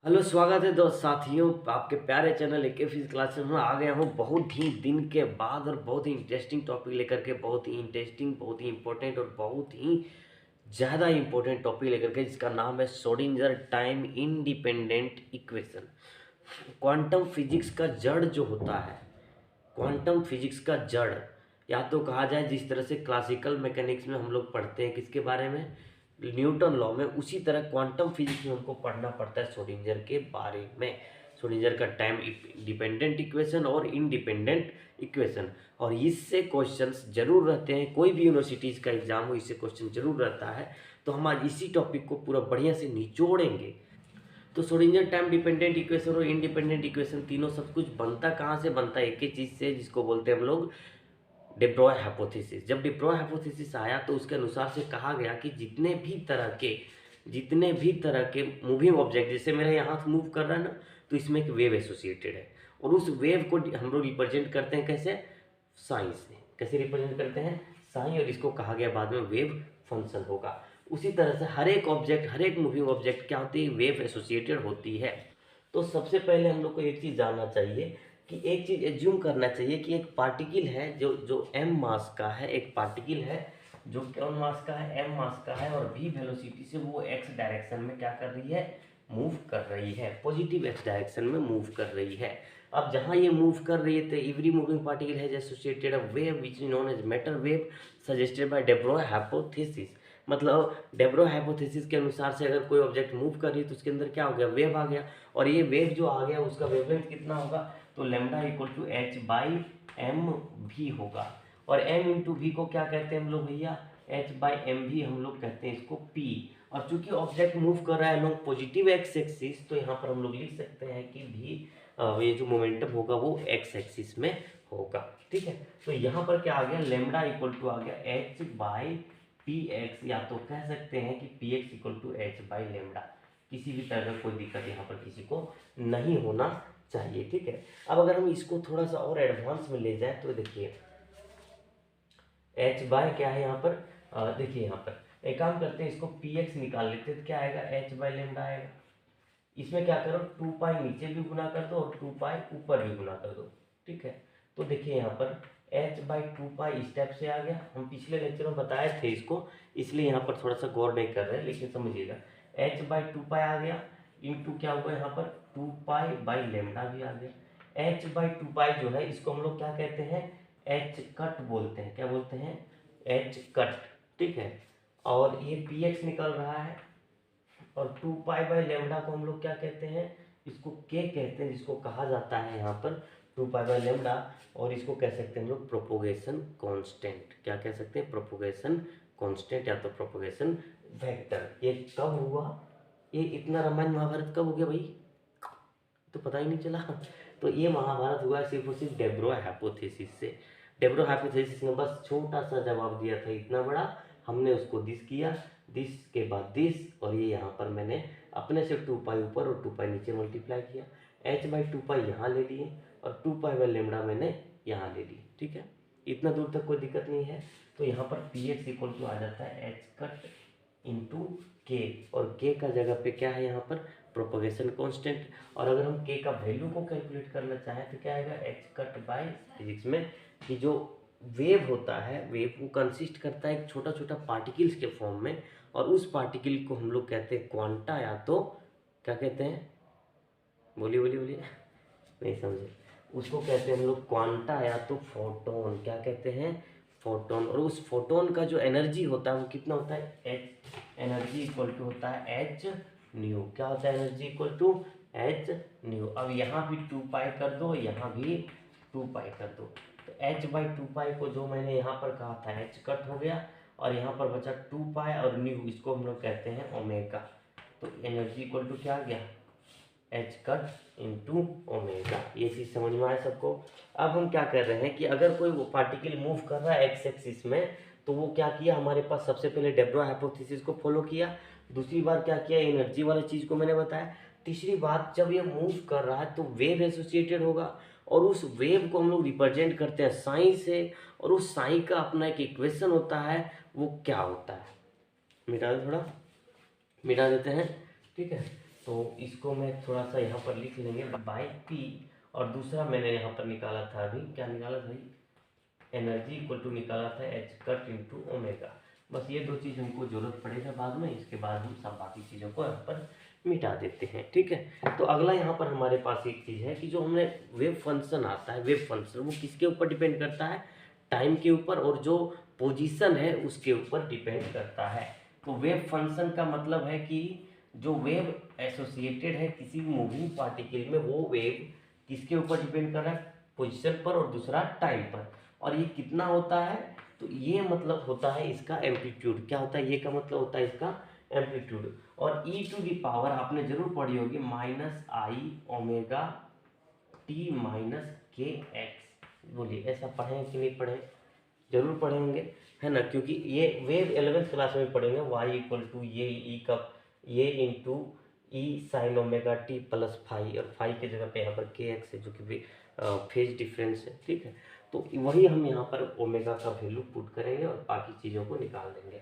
Hello, स्वागत है दोस्त साथियों, आपके प्यारे चैनल एके फिजिक्स क्लासेस में आ गया हूँ बहुत ही दिन के बाद और बहुत ही इंटरेस्टिंग टॉपिक लेकर के। बहुत ही इंटरेस्टिंग, बहुत ही इंपॉर्टेंट और बहुत ही ज़्यादा इंपॉर्टेंट टॉपिक लेकर के, जिसका नाम है Schrodinger time independent equation. Quantum physics का जड़ जो होता है, क्वांटम फिजिक्स का जड़, या तो कहा जाए जिस तरह से क्लासिकल मैकेनिक्स में हम लोग पढ़ते हैं किसके बारे में, न्यूटन लॉ में, उसी तरह क्वांटम फिजिक्स में हमको पढ़ना पड़ता है श्रोडिंगर के बारे में। श्रोडिंगर का टाइम डिपेंडेंट इक्वेशन और इंडिपेंडेंट इक्वेशन, और इससे क्वेश्चंस जरूर रहते हैं। कोई भी यूनिवर्सिटीज़ का एग्जाम हो, इससे क्वेश्चन जरूर रहता है। तो हम आज इसी टॉपिक को पूरा बढ़िया से निचोड़ेंगे। तो श्रोडिंगर टाइम डिपेंडेंट इक्वेशन और इंडिपेंडेंट इक्वेशन तीनों सब कुछ बनता कहाँ से, बनता है एक ही चीज़ से, जिसको बोलते हैं हम लोग डेब्रॉय हाइपोथेसिस। जब डेब्रॉय हाइपोथेसिस आया तो उसके अनुसार से कहा गया कि जितने भी तरह के मूविंग ऑब्जेक्ट, जैसे मेरा यहाँ से मूव कर रहा है ना, तो इसमें एक वेव एसोसिएटेड है, और उस वेव को हम लोग रिप्रेजेंट करते हैं कैसे, साइन से। कैसे रिप्रेजेंट करते हैं, साइन, और इसको कहा गया बाद में वेव फंक्शन होगा। उसी तरह से हर एक ऑब्जेक्ट, हर एक मूविंग ऑब्जेक्ट क्या होती है, वेव एसोसिएटेड होती है। तो सबसे पहले हम लोग को एक चीज़ जानना चाहिए कि एक चीज़ एज्यूम करना चाहिए कि एक पार्टिकल है जो जो एम मास का है, एक पार्टिकल है जो कौन मास का है, एम मास का है, और v वेलोसिटी से वो x डायरेक्शन में क्या कर रही है, मूव कर रही है, पॉजिटिव x डायरेक्शन में मूव कर रही है। अब जहाँ ये मूव कर रही है तो every moving particle has associated a wave which is known as matter wave suggested by de Broglie hypothesis. मतलब डेब्रॉय हाइपोथेसिस के अनुसार से अगर कोई ऑब्जेक्ट मूव कर रही है तो उसके अंदर क्या हो गया, वेव आ गया, और ये वेव जो आ गया उसका वेवलेंथ कितना होगा, तो lambda equal to h by m भी होगा। और m इंटू वी को क्या कहते हैं हम लोग भैया, h बाई एम भी हम लोग कहते हैं इसको p। और चूंकि ऑब्जेक्ट मूव कर रहा है लोग पॉजिटिव एक्स एक्सिस, तो यहाँ पर हम लोग लिख सकते हैं कि v ये जो मोमेंटम होगा वो एक्स एक्सिस में होगा। ठीक है, तो यहाँ पर क्या आ गया, लेमडा इक्वल टू आ गया h बाई पी एक्स, या तो कह सकते हैं कि p x equal to h by lambda. किसी भी तरह का कोई दिक्कत यहाँ पर किसी को नहीं होना चाहिए। ठीक है, अब अगर हम इसको थोड़ा सा और एडवांस में ले जाएं तो देखिए h बाय क्या है यहाँ पर, देखिए यहाँ पर एक काम करते हैं, इसको पी एक्स निकाल लेते हैं तो क्या आएगा, h बाई लेमडा आएगा। इसमें क्या करो, 2 पाई नीचे भी गुना कर दो और 2 पाई ऊपर भी गुना कर दो। ठीक है, तो देखिए यहाँ पर h बाई 2 पाई इस टाइप से आ गया। हम पिछले लेक्चर में बताए थे इसको, इसलिए यहाँ पर थोड़ा सा गौर नहीं कर रहे हैं, लेकिन समझिएगा h बाई 2 पाई आ गया, इंटू क्या हुआ यहाँ पर 2 पाई बाई लेमडा भी आ गया। h बाई 2 पाई जो है इसको हम लोग क्या कहते हैं, h कट बोलते हैं। क्या बोलते हैं, h कट। ठीक है, और ये पी एक्स निकल रहा है, और 2 पाई बाई लेमडा को हम लोग क्या कहते हैं, इसको के कहते हैं, जिसको कहा जाता है यहाँ पर 2 पाई बाई लेमडा, और इसको कह सकते हैं हम लोग प्रोपोगेशन कांस्टेंट। क्या कह सकते हैं, प्रोपोगेशन कांस्टेंट या तो प्रोपोगेशन वेक्टर। ये कब हुआ, ये इतना रामायण महाभारत कब हो गया भाई, तो पता ही नहीं चला। तो ये महाभारत हुआ सिर्फ और सिर्फ डेब्रॉय हाइपोथेसिस से। डेब्रॉय हाइपोथेसिस ने बस छोटा सा जवाब दिया था, इतना बड़ा, हमने उसको दिस किया, दिस के बाद दिस, और ये यहाँ पर मैंने अपने से 2 पाई ऊपर और 2 पाई नीचे मल्टीप्लाई किया, h बाई 2 पाई यहाँ ले लिए, और 2 पाई बाई लेमडा मैंने यहाँ ले ली। ठीक है, इतना दूर तक कोई दिक्कत नहीं है। तो यहाँ पर पी एक्स इक्वल टू आ जाता है एच कट इंटू के, और के का जगह पे क्या है यहाँ पर, प्रोपगेशन कांस्टेंट। और अगर हम के का वैल्यू को कैलकुलेट करना चाहें तो क्या आएगा, एच कट बाय फिजिक्स में कि जो वेव होता है, वेव को कंसिस्ट करता है एक छोटा छोटा पार्टिकल्स के फॉर्म में, और उस पार्टिकल को हम लोग कहते हैं क्वांटा, या तो क्या कहते हैं, बोलिए बोलिए बोलिए, नहीं समझे, उसको कहते हैं हम लोग क्वांटा या तो फोटोन। क्या कहते हैं, फोटोन। और उस फोटोन का जो एनर्जी होता है वो कितना होता है, एच, एनर्जी इक्वल टू होता है एच न्यू। क्या होता है, energy equal to H nu. अब यहाँ भी 2 पाई कर दो, यहाँ भी 2 पाई कर दो, तो एच बाई 2 पाई को जो मैंने यहाँ पर कहा था एच कट हो गया, और यहाँ पर बचा 2 पाई और न्यू, इसको हम लोग कहते हैं ओमेगा। तो एनर्जी इक्वल टू क्या आ गया, एच कट इंटू ओमेगा। ये चीज़ समझ में आया सबको। अब हम क्या कर रहे हैं कि अगर कोई वो पार्टिकल मूव कर रहा है एक्स एक्सिस में, तो वो क्या किया, हमारे पास सबसे पहले डेब्रॉय हाइपोथेसिस को फॉलो किया, दूसरी बार क्या किया, एनर्जी वाली चीज़ को मैंने बताया, तीसरी बात जब ये मूव कर रहा है तो वेव एसोसिएटेड होगा, और उस वेव को हम लोग रिप्रेजेंट करते हैं साइन से, और उस साइन का अपना एक इक्वेशन होता है, वो क्या होता है, मिटा दो थोड़ा, मिटा देते हैं। ठीक है, तो इसको मैं थोड़ा सा यहाँ पर लिख लेंगे बाई पी, और दूसरा मैंने यहाँ पर निकाला था, अभी क्या निकाला भाई, एनर्जी इक्वल टू निकाला था एच कट इंटू ओमेगा। बस ये दो चीज़ हमको जरूरत पड़ेगा बाद में, इसके बाद हम सब बाकी चीज़ों को यहाँ पर मिटा देते हैं, ठीक है। तो अगला यहाँ पर हमारे पास एक चीज़ है कि जो हमने वेव फंक्शन आता है, वेव फंक्शन वो किसके ऊपर डिपेंड करता है, टाइम के ऊपर, और जो पोजीशन है उसके ऊपर डिपेंड करता है। तो वेव फंक्शन का मतलब है कि जो वेव एसोसिएटेड है किसी मूविंग पार्टिकल में, वो वेव किसके ऊपर डिपेंड कर रहा है, पोजीशन पर, और दूसरा टाइम पर। और ये कितना होता है, तो ये मतलब होता है इसका एम्पलीट्यूड। क्या होता है, ये का मतलब होता है इसका एम्पलीट्यूड। और ई टू दी पावर आपने जरूर पढ़ी होगी minus i omega T minus के एक्स। बोलिए ऐसा पढ़े कि नहीं पढ़े, जरूर पढ़े होंगे, है ना, क्योंकि ये वेव 11th क्लास में पढ़ेंगे। वाई इक्वल टू ये ई का ये into e sine omega t plus phi, और फाई की जगह पे यहाँ पर के एक्स है जो कि फेज डिफरेंस है, ठीक है। तो वही हम यहाँ पर ओमेगा का वैल्यू पुट करेंगे और बाकी चीज़ों को निकाल देंगे।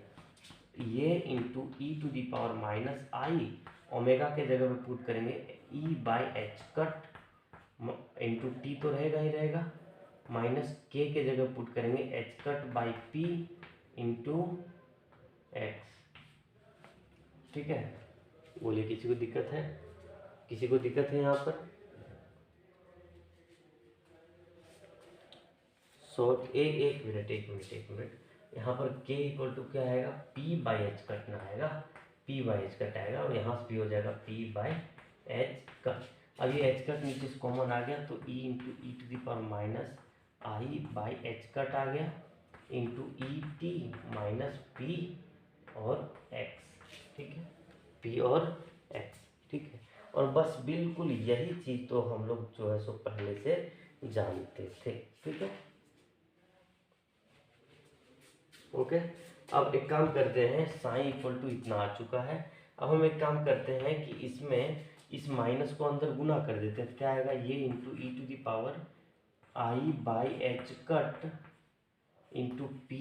ये into E to the power minus i, omega के जगह पे पुट करेंगे e by H cut into t तो रहेगा ही रहेगा, माइनस के जगह पुट करेंगे h cut by p into x, ठीक है। बोलिए किसी को दिक्कत है, किसी को दिक्कत है यहाँ पर। शॉर्ट एक मिनट यहाँ पर k इक्वल टू क्या आएगा, p बाई एच कटना आएगा, p बाई एच कट आएगा, और यहाँ से भी हो जाएगा p बाई एच कट। अब ये एच कट नीचे से कॉमन आ गया, तो e into E to the power minus i by H cut आ गया into e t minus p और एक्स, ठीक है, p और x, ठीक है। और बस बिल्कुल यही चीज़ तो हम लोग जो है सो पहले से जानते थे, ठीक है, ओके। अब एक काम करते हैं, साइन इक्वल टू इतना आ चुका है। अब हम एक काम करते हैं कि इसमें इस माइनस को अंदर गुना कर देते हैं, तो क्या आएगा, ये into E to the power I by H cut into P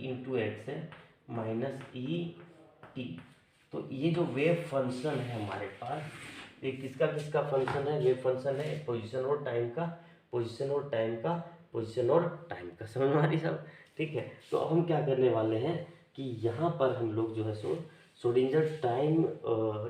into X है माइनस ई टी। तो ये जो वेव फंक्शन है हमारे पास, ये किसका किसका फंक्शन है, वेव फंक्शन है पोजीशन और टाइम का, पोजीशन और टाइम का, पोजीशन और टाइम का, समझ में आ रही सब, ठीक है। तो अब हम क्या करने वाले हैं कि यहाँ पर हम लोग जो है सो श्रोडिंगर टाइम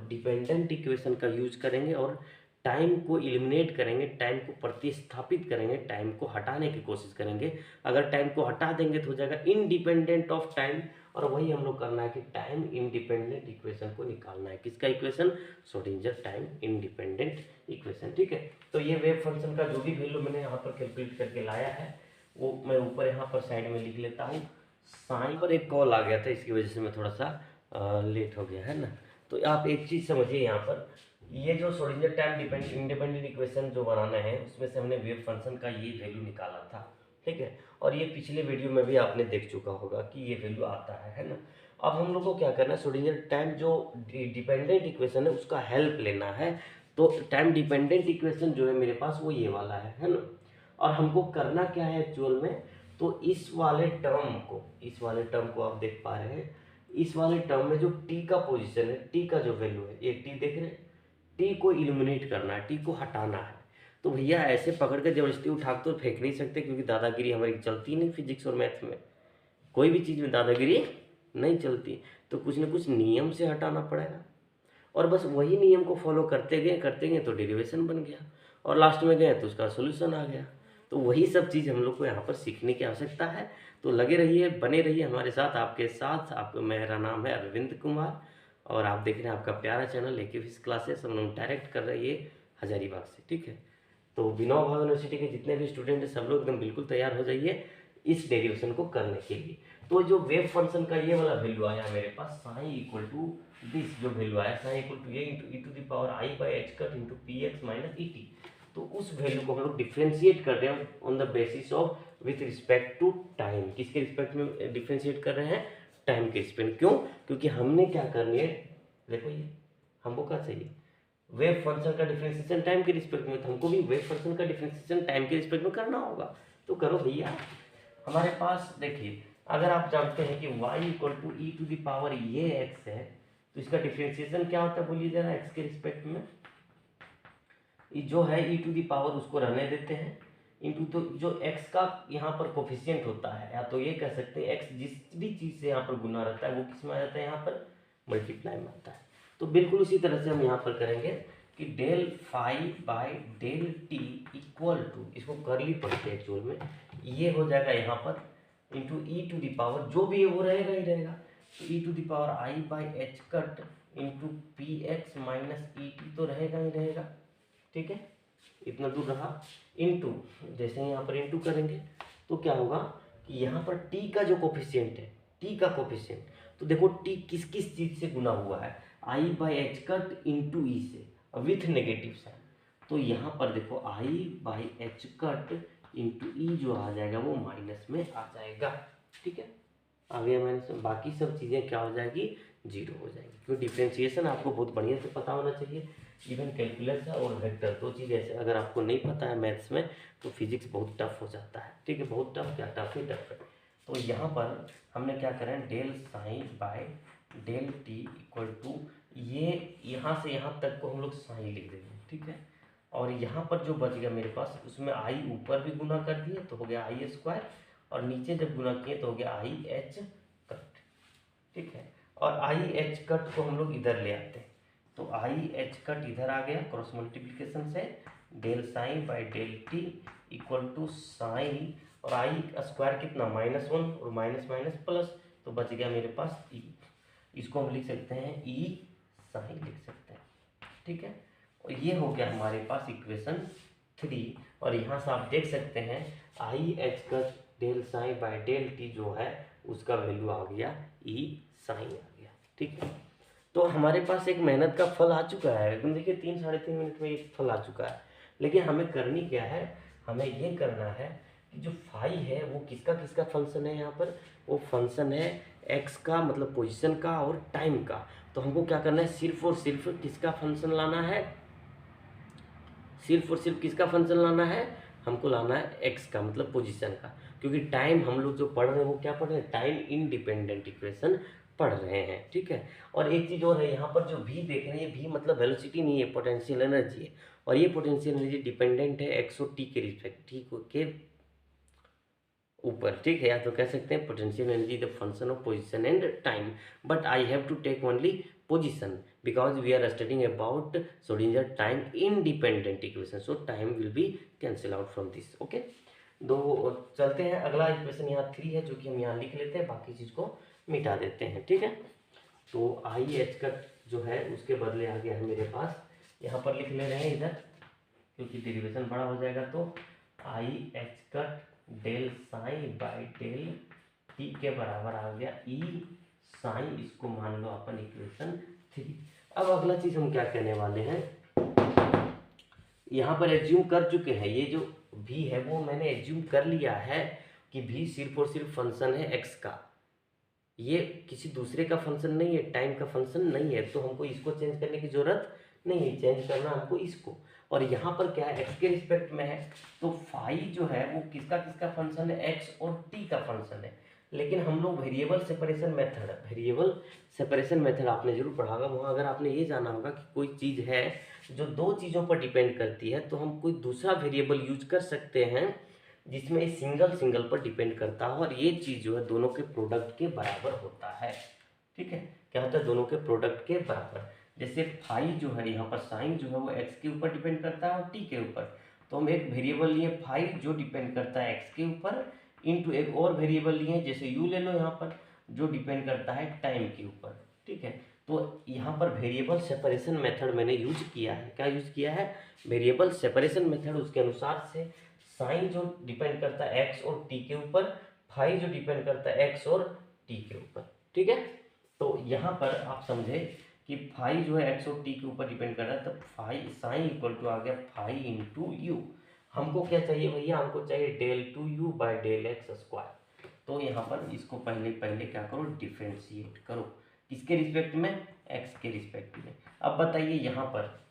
डिपेंडेंट इक्वेशन का यूज करेंगे और टाइम को एलिमिनेट करेंगे, टाइम को प्रतिस्थापित करेंगे, टाइम को हटाने की कोशिश करेंगे। अगर टाइम को हटा देंगे तो हो जाएगा इंडिपेंडेंट ऑफ टाइम, और वही हम लोग करना है कि टाइम इंडिपेंडेंट इक्वेशन को निकालना है। किसका equation, Schrodinger time independent equation, ठीक है। तो ये वेव फंक्शन का जो भी वैल्यू मैंने यहाँ पर कैलकुलेट करके लाया है वो मैं ऊपर यहाँ पर साइड में लिख लेता हूँ। साइन पर एक कॉल आ गया था, इसकी वजह से मैं थोड़ा सा लेट हो गया, है ना। तो आप एक चीज़ समझिए, यहाँ पर ये जो श्रोडिंगर टाइम इंडिपेंडेंट इक्वेशन जो बनाना है उसमें से हमने वेव फंक्शन का ये वैल्यू निकाला था, ठीक है। और ये पिछले वीडियो में भी आपने देख चुका होगा कि ये वैल्यू आता है ना। अब हम लोग को क्या करना है, श्रोडिंगर टाइम जो डिपेंडेंट इक्वेशन है उसका हेल्प लेना है। तो टाइम डिपेंडेंट इक्वेशन जो है मेरे पास वो ये वाला है ना। और हमको करना क्या है एक्चुअल में, तो इस वाले टर्म को आप देख पा रहे हैं, इस वाले टर्म में जो टी का पोजीशन है, टी का जो वैल्यू है, ये टी देख रहे हैं, टी को इल्यूमिनेट करना है, टी को हटाना है। तो भैया ऐसे पकड़ के जबरदस्ती उठा तो फेंक नहीं सकते, क्योंकि दादागिरी हमारी चलती नहीं फिजिक्स और मैथ्स में, कोई भी चीज़ में दादागिरी नहीं चलती। तो कुछ ना कुछ नियम से हटाना पड़ेगा, और बस वही नियम को फॉलो करते गए तो डेरिवेशन बन गया, और लास्ट में गए तो उसका सोल्यूशन आ गया। तो वही सब चीज़ हम लोग को यहाँ पर सीखने की आवश्यकता है। तो लगे रहिए, बने रहिए हमारे साथ, आपके साथ आपको, मेरा नाम है अरविंद कुमार, और आप देख रहे हैं आपका प्यारा चैनल एके फिजिक्स क्लासेस। हम लोग डायरेक्ट कर रहे हैं हजारीबाग से, ठीक है। तो विनोबा भावे यूनिवर्सिटी के जितने भी स्टूडेंट हैं सब लोग एकदम बिल्कुल तैयार हो जाइए इस डेरिवेशन को करने के लिए। तो जो वेव फंक्शन का ये वाला वैल्यू आया मेरे पास, साइन इक्वल टू दिस जो वैल्यू आया, साइन इक्वल टू ये into E to the power I by H cut into P x minus E T. तो उस वैल्यू को हम लोग डिफ्रेंशिएट कर रहे हैं on the basis of with respect to time. किसके रिस्पेक्ट में डिफ्रेंशिएट कर रहे हैं, टाइम के रिस्पेक्ट। क्यों, क्योंकि हमने क्या करनी है, देखो ये हमको क्या चाहिए, वेव फंक्शन का डिफरेंशिएशन टाइम के रिस्पेक्ट में, तो हमको भी वेव फंक्शन का डिफरेंशिएशन टाइम के रिस्पेक्ट में करना होगा। तो करो भैया। हमारे पास देखिए, अगर आप जानते हैं कि y equal to E to the power ये x है, तो इसका डिफ्रेंशिएशन क्या होता है बोलिए जरा एक्स के रिस्पेक्ट में। ये जो है ई टू दी पावर उसको रहने देते हैं, इंटू तो जो एक्स का यहाँ पर कोफिशियंट होता है, या तो ये कह सकते हैं एक्स जिस भी चीज़ से यहाँ पर गुना रहता है वो किस में आ जाता है, यहाँ पर मल्टीप्लाई में आता है। तो बिल्कुल उसी तरह से हम यहाँ पर करेंगे कि del phi by del T equal to, इसको करली पढ़ते हैं एक्चुअल में, ये हो जाएगा यहाँ पर into E to the power जो भी है वो रहेगा ही रहेगा, तो e to the power I by H cut into P x minus E T तो रहेगा ही रहेगा, ठीक है, इतना दूर रहा। इनटू जैसे ही यहाँ पर इनटू करेंगे तो क्या होगा कि यहाँ पर टी का जो कोफिशिएंट है, टी का कोफिशिएंट, तो देखो टी किस किस चीज़ से गुना हुआ है, आई बाई एच कट इंटू ई से विथ नेगेटिव साइन, तो यहाँ पर देखो आई बाई एच कट इंटू ई जो आ जाएगा वो माइनस में आ जाएगा, ठीक है, आगे माइनस में, बाकी सब चीज़ें क्या हो जाएगी, जीरो हो जाएगी। क्योंकि डिफ्रेंशिएशन आपको बहुत बढ़िया से पता होना चाहिए, इवन कैलकुलस और वेक्टर दो चीज़ ऐसे अगर आपको नहीं पता है मैथ्स में तो फिजिक्स बहुत टफ हो जाता है, ठीक है, बहुत टफ, क्या टफ ही टफ है। तो यहाँ पर हमने क्या करें, del psi by del T equal to, ये यहाँ से यहाँ तक को हम लोग साइन लिख देंगे, ठीक है, और यहाँ पर जो बच गया मेरे पास उसमें आई ऊपर भी गुना कर दिए तो हो गया आई स्क्वायर, और नीचे जब गुना किए तो हो गया आई एच कट, ठीक है, और आई एच कट को हम लोग इधर ले आते हैं, तो आई एच कट इधर आ गया क्रॉस मल्टीप्लिकेशन से, del psi by del T equal to psi, और आई स्क्वायर कितना -1 और माइनस माइनस प्लस, तो बच गया मेरे पास ई, इसको हम लिख सकते हैं ई साइन लिख सकते हैं, ठीक है, और ये हो गया हमारे पास इक्वेशन 3, और यहाँ से आप देख सकते हैं I H cut del psi by del T जो है उसका वैल्यू आ गया ई साइन आ गया, ठीक है। तो हमारे पास एक मेहनत का फल आ चुका है, तुम देखिए 3 साढ़े 3 मिनट में एक फल आ चुका है, लेकिन हमें करनी क्या है, हमें ये करना है कि जो फाई है वो किसका किसका फंक्शन है, यहाँ पर वो फंक्शन है एक्स का, मतलब पोजीशन का और टाइम का। तो हमको क्या करना है, सिर्फ और सिर्फ किसका फंक्शन लाना है, सिर्फ और सिर्फ किसका फंक्शन लाना है, हमको लाना है एक्स का, मतलब पोजीशन का, क्योंकि टाइम हम लोग जो पढ़ रहे हैं वो क्या पढ़ रहे हैं, टाइम इंडिपेंडेंट इक्वेशन पढ़ रहे हैं, ठीक है। और एक चीज़ और है, यहाँ पर जो भी देख रहे हैं, भी मतलब वेलोसिटी नहीं है, पोटेंशियल एनर्जी है, और ये पोटेंशियल एनर्जी डिपेंडेंट है एक्स और टी के रिस्पेक्ट, ठीक के ऊपर, ठीक है, या तो कह सकते हैं potential energy the function of position and time, but I have to take only position because we are studying about Schrodinger time independent equation, so time will be cancel out from this, okay. दो चलते हैं, अगला equation यहाँ 3 है जो कि हम यहाँ लिख लेते हैं, बाकी चीज़ को मिटा देते हैं, ठीक है। तो आई एच कट जो है उसके बदले आ गया है मेरे पास, यहाँ पर लिख ले रहे हैं इधर क्योंकि डेरिवेशन बड़ा हो जाएगा, तो I H cut del psi by del T के बराबर आ गया ई साइन, इसको मान लो अपन इक्वेशन 3। अब अगला चीज़ हम क्या कहने वाले हैं, यहाँ पर एज्यूम कर चुके हैं, ये जो भी है वो मैंने एज्यूम कर लिया है कि भी सिर्फ और सिर्फ फंक्शन है एक्स का, ये किसी दूसरे का फंक्शन नहीं है, टाइम का फंक्शन नहीं है, तो हमको इसको चेंज करने की जरूरत नहीं है, चेंज करना हमको इसको। और यहाँ पर क्या है, एक्स के रिस्पेक्ट में है, तो फाई जो है वो किसका किसका फंक्शन है, एक्स और टी का फंक्शन है, लेकिन हम लोग वेरिएबल सेपरेशन मेथड आपने जरूर पढ़ा होगा, वहाँ अगर आपने ये जाना होगा कि कोई चीज़ है जो दो चीज़ों पर डिपेंड करती है तो हम कोई दूसरा वेरिएबल यूज कर सकते हैं जिसमें सिंगल पर डिपेंड करता हो, और ये चीज़ जो है दोनों के प्रोडक्ट के बराबर होता है, ठीक है, क्या होता है, दोनों के प्रोडक्ट के बराबर। जैसे फाई जो है यहाँ पर साइन जो है वो एक्स के ऊपर डिपेंड करता है और टी के ऊपर, तो हम एक वेरिएबल लिए फाई जो डिपेंड करता है एक्स के ऊपर, इनटू एक और वेरिएबल लिए जैसे यू ले लो यहाँ पर जो डिपेंड करता है टाइम के ऊपर, ठीक है। तो यहाँ पर वेरिएबल सेपरेशन मेथड मैंने यूज किया है, क्या यूज किया है, वेरिएबल सेपरेशन मेथड, उसके अनुसार से साइन जो डिपेंड करता है एक्स और टी के ऊपर, फाई जो डिपेंड करता है एक्स और टी के ऊपर, ठीक है। तो यहाँ पर आप समझे कि फाई जो है एक्स और टी के ऊपर डिपेंड कर रहा है, तब फाई साइन इक्वल टू आ गया फाई इंटू यू। हमको क्या चाहिए भैया, हमको चाहिए del two U by del x square. तो यहाँ पर इसको पहले क्या करो, डिफ्रेंशिएट करो, किसके रिस्पेक्ट में, एक्स के रिस्पेक्ट में। अब बताइए यहाँ पर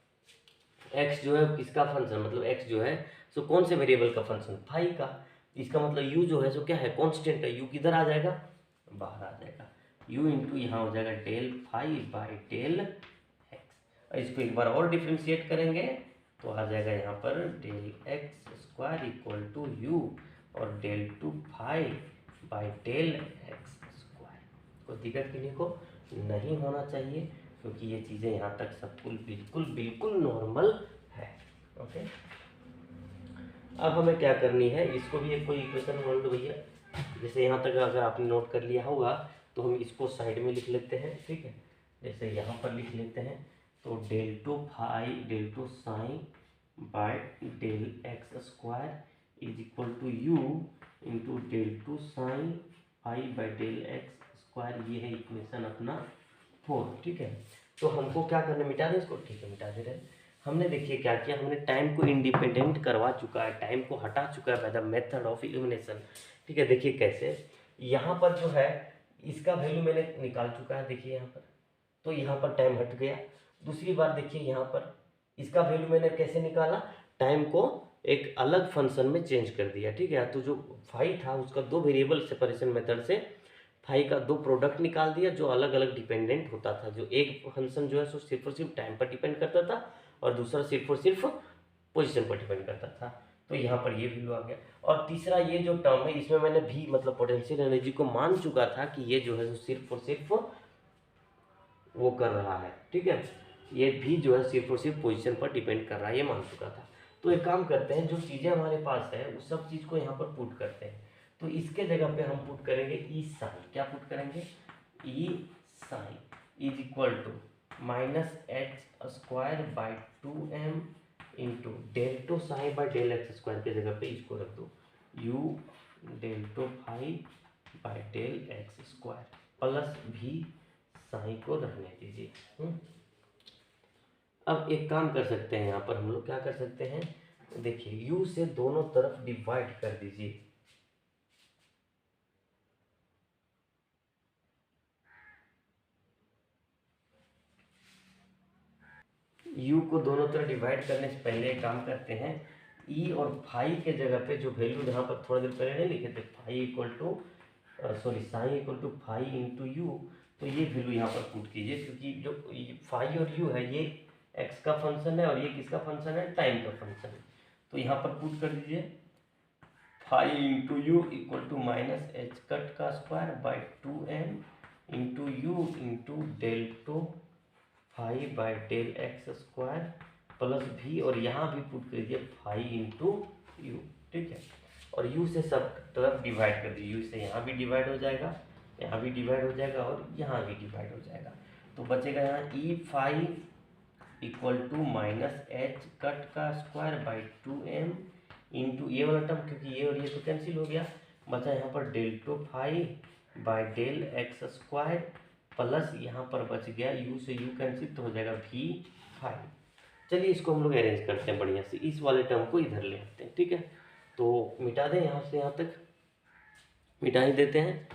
एक्स जो है किसका फंक्शन, मतलब एक्स जो है सो कौन से वेरिएबल का फंक्शन, फाई का, इसका मतलब यू जो है सो क्या है, कांस्टेंट है, यू किधर आ जाएगा, बाहर आ जाएगा। u इंटू यहाँ हो जाएगा del phi by del X. इसको एक बार और डिफ्रेंशिएट करेंगे तो आ जाएगा यहाँ पर del x square equal to u और del two phi by del x square. कोई दिक्कत किसी को नहीं होना चाहिए क्योंकि ये चीज़ें यहाँ तक सब कुल बिल्कुल बिल्कुल नॉर्मल है। ओके, अब हमें क्या करनी है, इसको भी एक कोई इक्वेशन मान लो भैया। जैसे यहाँ तक अगर आपने नोट कर लिया होगा तो हम इसको साइड में लिख लेते हैं, ठीक है। जैसे यहाँ पर लिख लेते हैं तो del two phi del two psi by del x square is equal to U into del two psi phi by del x square. ये है इक्वेशन अपना 4, ठीक है। तो हमको क्या करना, मिटा दें इसको, ठीक है मिटा दे रहे हैं। हमने देखिए क्या किया, हमने टाइम को इंडिपेंडेंट करवा चुका है, टाइम को हटा चुका है by the method of illumination, ठीक है। देखिए कैसे, यहाँ पर जो है इसका वैल्यू मैंने निकाल चुका है, देखिए यहाँ पर, तो यहाँ पर टाइम हट गया। दूसरी बार देखिए यहाँ पर इसका वैल्यू मैंने कैसे निकाला, टाइम को एक अलग फंक्शन में चेंज कर दिया, ठीक है। तो जो फाई था उसका 2 वेरिएबल सेपरेशन मेथड से फाई का 2 प्रोडक्ट निकाल दिया जो अलग अलग डिपेंडेंट होता था। जो एक फंक्शन जो है सो सिर्फ और सिर्फ टाइम पर डिपेंड करता था और दूसरा सिर्फ और सिर्फ पोजीशन पर डिपेंड करता था। तो यहाँ पर ये वैल्यू आ गया। और तीसरा ये जो टर्म है इसमें मैंने भी मतलब पोटेंशियल एनर्जी को मान चुका था कि ये जो है सो सिर्फ और सिर्फ वो कर रहा है, ठीक है। ये भी जो है सिर्फ और सिर्फ पोजीशन पर डिपेंड कर रहा है, ये मान चुका था। तो एक काम करते हैं, जो चीज़ें हमारे पास है उस सब चीज़ को यहाँ पर पुट करते हैं। तो इसके जगह पे हम पुट करेंगे ई साइन। क्या पुट करेंगे, e sine is equal to minus x square by 2m into del two sine by del x square के जगह पे इसको रख दो u del two five by del x square plus भी साइन को रहने दीजिए। अब एक काम कर सकते हैं, यहाँ पर हम लोग क्या कर सकते हैं, देखिए u से दोनों तरफ डिवाइड कर दीजिए। u को दोनों तरफ डिवाइड करने से पहले एक काम करते हैं, e और फाई के जगह पे जो वैल्यू यहाँ पर थोड़ा देर पहले नहीं लिखे थे, phi equal to psi equal to phi into U, तो ये वैल्यू यहाँ पर पुट कीजिए क्योंकि जो फाई और यू है ये x का फंक्शन है और ये किसका फंक्शन है, टाइम का फंक्शन है। तो यहाँ पर पुट कर दीजिए phi into u equal to minus H cut का square by 2m into u into del two phi by del x square plus भी, और यहाँ भी पुट कर दीजिए फाई इंटू यू, ठीक है। और u से सब तरफ डिवाइड कर दीजिए, u से यहाँ भी डिवाइड हो जाएगा, यहाँ भी डिवाइड हो जाएगा और यहाँ भी डिवाइड हो जाएगा। तो बचेगा यहाँ e five equal to minus H cut का स्क्वायर बाई 2m इंटू ये वाला टर्म, क्योंकि ये और ये तो कैंसिल हो गया, बचा यहाँ पर del two five by del x square plus यहाँ पर बच गया u से u कैंसिल तो हो जाएगा v फाइव। चलिए इसको हम लोग अरेंज करते हैं बढ़िया से, इस वाले टर्म को इधर ले आते हैं, ठीक है। तो मिटा दें यहाँ से यहाँ तक, मिटा ही देते हैं।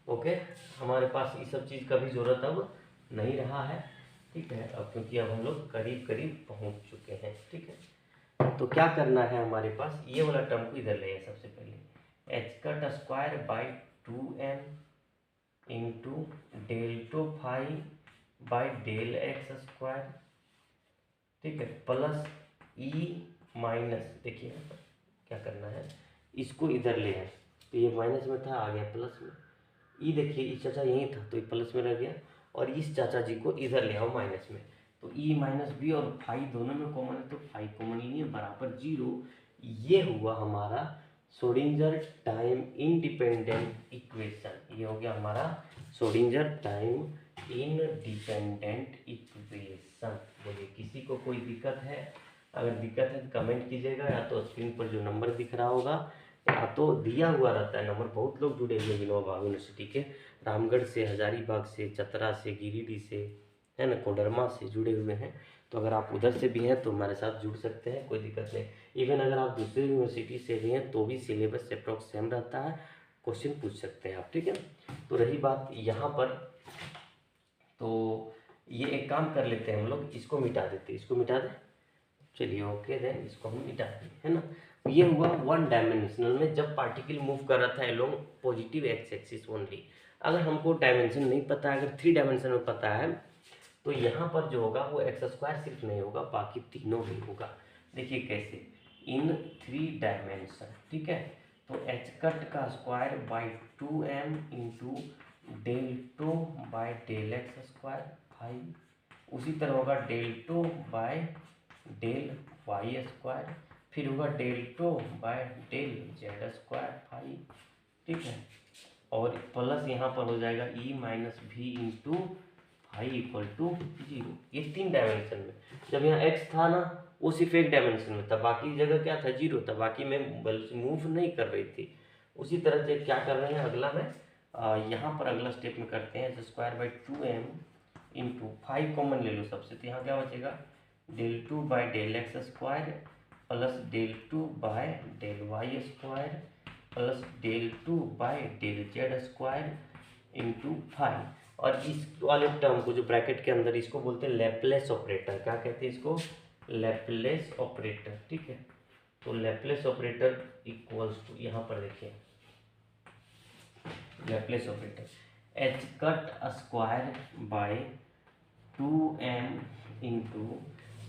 ओके, हमारे पास इस सब चीज़ का भी ज़रूरत अब नहीं रहा है, ठीक है। अब क्योंकि अब हम लोग करीब करीब पहुँच चुके हैं, ठीक है। तो क्या करना है हमारे पास, ये वाला टर्म को इधर ले सबसे पहले, H cut square by 2m into del two five by del x square, ठीक है, प्लस ई माइनस, देखिए क्या करना है, इसको इधर ले आए तो ये माइनस में था आ गया प्लस में, ई देखिए इस चाचा यहीं था तो ये प्लस में रह गया, और इस चाचा जी को इधर ले आओ माइनस में, तो ई माइनस बी और फाइव दोनों में कॉमन है तो फाइव कॉमन ही है बराबर 0। ये हुआ हमारा श्रोडिंगर टाइम इंडिपेंडेंट इक्वेशन, ये हो गया हमारा श्रोडिंगर टाइम इंडिपेंडेंट इक्वेशन। बोलिए किसी को कोई दिक्कत है, अगर दिक्कत है तो कमेंट कीजिएगा, या तो स्क्रीन पर जो नंबर दिख रहा होगा या तो दिया हुआ रहता है नंबर। बहुत लोग जुड़े हुए विनोबा भावे यूनिवर्सिटी के, रामगढ़ से, हजारीबाग से, चतरा से, गिरिडीह से, है ना, कोडरमा से जुड़े हुए हैं। तो अगर आप उधर से भी हैं तो हमारे साथ जुड़ सकते हैं, कोई दिक्कत नहीं। इवन अगर आप दूसरी यूनिवर्सिटी से भी हैं तो भी सिलेबस अप्रॉक्स सेम रहता है, क्वेश्चन पूछ सकते हैं आप, ठीक है। तो रही बात यहाँ पर, तो ये एक काम कर लेते हैं हम लोग, इसको मिटा देते हैं, इसको मिटा दें, चलिए ओके देन इसको हम मिटा दें, है ना। तो ये हुआ वन डायमेंशनल में जब पार्टिकल मूव कर रहा था along positive x axis only. अगर हमको डायमेंशन नहीं पता है, अगर 3 डायमेंशन में पता है, तो यहाँ पर जो होगा वो एक्स स्क्वायर सिर्फ नहीं होगा, बाकी तीनों भी होगा। देखिए कैसे, इन 3 डायमेंशन, ठीक है। तो एच कट का square by 2m into del two by del x square भाई, उसी तरह होगा del two by del Y square, फिर होगा del two by del Z square भाई, ठीक है। और प्लस यहाँ पर हो जाएगा ई माइनस भी इंटू भाई इक्वल टू 0। ये 3 डायमेंशन में, जब यहाँ x था ना वो सिर्फ एक डायमेंशन में था, बाकी जगह क्या था 0 था, बाकी में मूव नहीं कर रही थी। उसी तरह से क्या कर रहे हैं अगला में, यहाँ पर अगला स्टेप में करते हैं square by 2m into 5 common ले लो सबसे, तो यहाँ क्या बचेगा del two by del x square plus del two by del Y square plus del two by del Z square into 5। और इस वाले टर्म को जो ब्रैकेट के अंदर, इसको बोलते हैं लैपलेस ऑपरेटर। क्या कहते हैं इसको? लैपलेस ऑपरेटर, ठीक है। तो लैपलेस ऑपरेटर इक्वल्स टू, यहाँ पर देखिए Laplace operator h cut square by 2m into,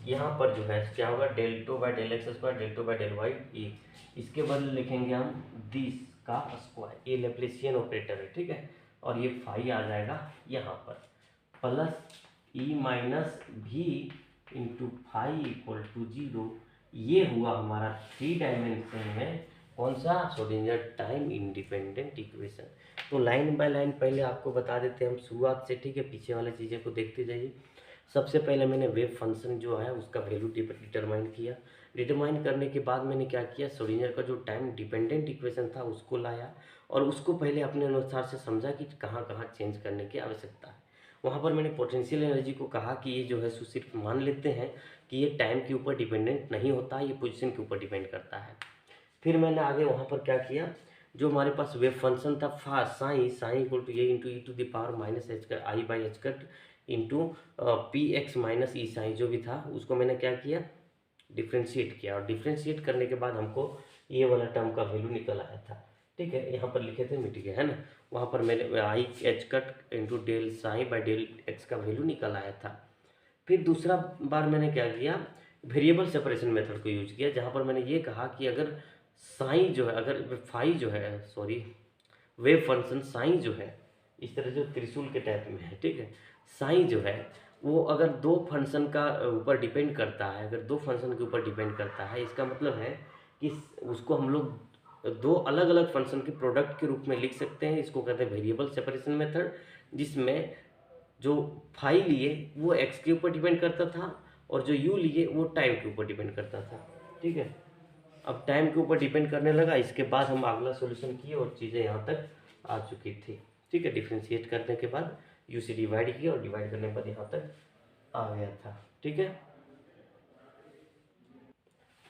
यहाँ पर जो है क्या होगा del two by del x square del two by del y e, इसके बदले लिखेंगे हम दिस का स्क्वायर, ये लैप्लेसियन ऑपरेटर है, ठीक है। और ये फाई आ जाएगा यहाँ पर प्लस ई माइनस भी इंटू फाई इक्वल टू 0। ये हुआ हमारा 3 डायमेंशन में कौन सा? Schrodinger time independent equation. तो लाइन बाय लाइन पहले आपको बता देते हैं हम शुरुआत से, ठीक है। पीछे वाले चीज़ें को देखते जाइए। सबसे पहले मैंने वेव फंक्शन जो है उसका वैल्यू डिटरमाइन किया। डिटरमाइन करने के बाद मैंने क्या किया, श्रोडिंगर का जो टाइम डिपेंडेंट इक्वेशन था उसको लाया और उसको पहले अपने अनुसार से समझा कि कहाँ कहाँ चेंज करने की आवश्यकता है। वहाँ पर मैंने पोटेंशियल एनर्जी को कहा कि ये जो है सिर्फ मान लेते हैं कि ये टाइम के ऊपर डिपेंडेंट नहीं होता, ये पोजीशन के ऊपर डिपेंड करता है। फिर मैंने आगे वहाँ पर क्या किया, जो हमारे पास वेव फंक्शन था फा psi equal to A into E to the power minus H cut I by H cut into P x minus E psi जो भी था उसको मैंने क्या किया, डिफ्रेंशिएट किया। और डिफ्रेंशिएट करने के बाद हमको ये वाला टर्म का वैल्यू निकल आया था, ठीक है। यहाँ पर लिखे थे मिट गए, है ना। वहाँ पर मैंने I H cut into del psi by del X का वैल्यू निकल आया था। फिर दूसरा बार मैंने क्या किया, वेरिएबल सेपरेशन मेथड को यूज किया, जहाँ पर मैंने ये कहा कि अगर साइन जो है, अगर फाई जो है, सॉरी वेव फंक्शन साइन जो है इस तरह जो त्रिशूल के टाइप में है, ठीक है। साइन जो है वो अगर 2 फंक्शन का ऊपर डिपेंड करता है, अगर 2 फंक्शन के ऊपर डिपेंड करता है, इसका मतलब है कि उसको हम लोग 2 अलग अलग फंक्शन के प्रोडक्ट के रूप में लिख सकते हैं। इसको कहते हैं वेरिएबल सेपरेशन मेथड, जिसमें जो फाई लिए वो एक्स के ऊपर डिपेंड करता था और जो यू लिए वो टाइम के ऊपर डिपेंड करता था, ठीक है। अब टाइम के ऊपर डिपेंड करने लगा, इसके बाद हम अगला सॉल्यूशन किए और चीज़ें यहाँ तक आ चुकी थी, ठीक है। डिफ्रेंशिएट करने के बाद यू से डिवाइड किया और डिवाइड करने के बाद यहाँ तक आ गया था, ठीक है।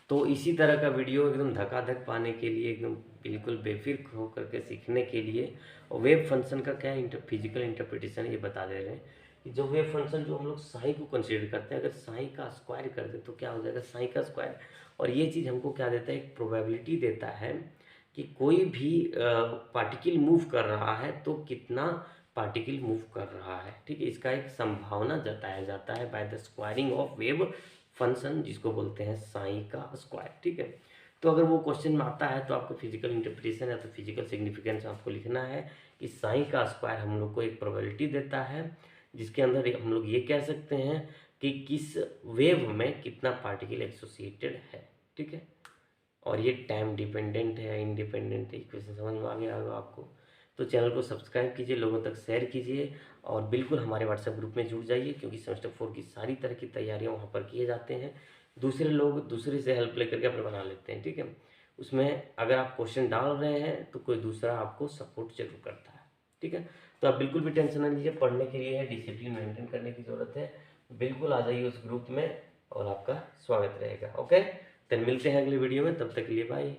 तो इसी तरह का वीडियो एकदम धकाधक पाने के लिए, एकदम बिल्कुल बेफिक्र हो करके सीखने के लिए, और वेव फंक्शन का क्या फिजिकल इंटरप्रिटेशन है ये बता दे रहे हैं कि जो वेव फंक्शन जो हम लोग साई को कंसीडर करते हैं, अगर साई का स्क्वायर कर दे तो क्या हो जाएगा साई का स्क्वायर। और ये चीज़ हमको क्या देता है, एक प्रोबेबिलिटी देता है कि कोई भी पार्टिकल मूव कर रहा है तो कितना पार्टिकल मूव कर रहा है, ठीक है। इसका एक संभावना जताया जाता है by the squaring of wave function, जिसको बोलते हैं साई का स्क्वायर, ठीक है। तो अगर वो क्वेश्चन में आता है तो आपको फिजिकल इंटरप्रिटेशन या तो फिजिकल सिग्निफिकेंस आपको लिखना है कि साई का स्क्वायर हम लोग को एक प्रोबेबिलिटी देता है, जिसके अंदर हम लोग ये कह सकते हैं कि किस वेव में कितना पार्टिकल एसोसिएटेड है, ठीक है। और ये टाइम डिपेंडेंट है, इंडिपेंडेंट है, इक्वेशन समझ में आ गया होगा आपको। तो चैनल को सब्सक्राइब कीजिए, लोगों तक शेयर कीजिए और बिल्कुल हमारे व्हाट्सएप ग्रुप में जुड़ जाइए, क्योंकि सेमेस्टर 4 की सारी तरह की तैयारियां वहां पर किए जाते हैं। दूसरे लोग दूसरे से हेल्प लेकर के अपने बना लेते हैं, ठीक है। उसमें अगर आप क्वेश्चन डाल रहे हैं तो कोई दूसरा आपको सपोर्ट जरूर करता है, ठीक है। तो आप बिल्कुल भी टेंशन ना लीजिए, पढ़ने के लिए है, डिसिप्लिन मेंटेन करने की ज़रूरत है। बिल्कुल आ जाइए उस ग्रुप में और आपका स्वागत रहेगा। ओके, तो मिलते हैं अगले वीडियो में, तब तक के लिए बाय।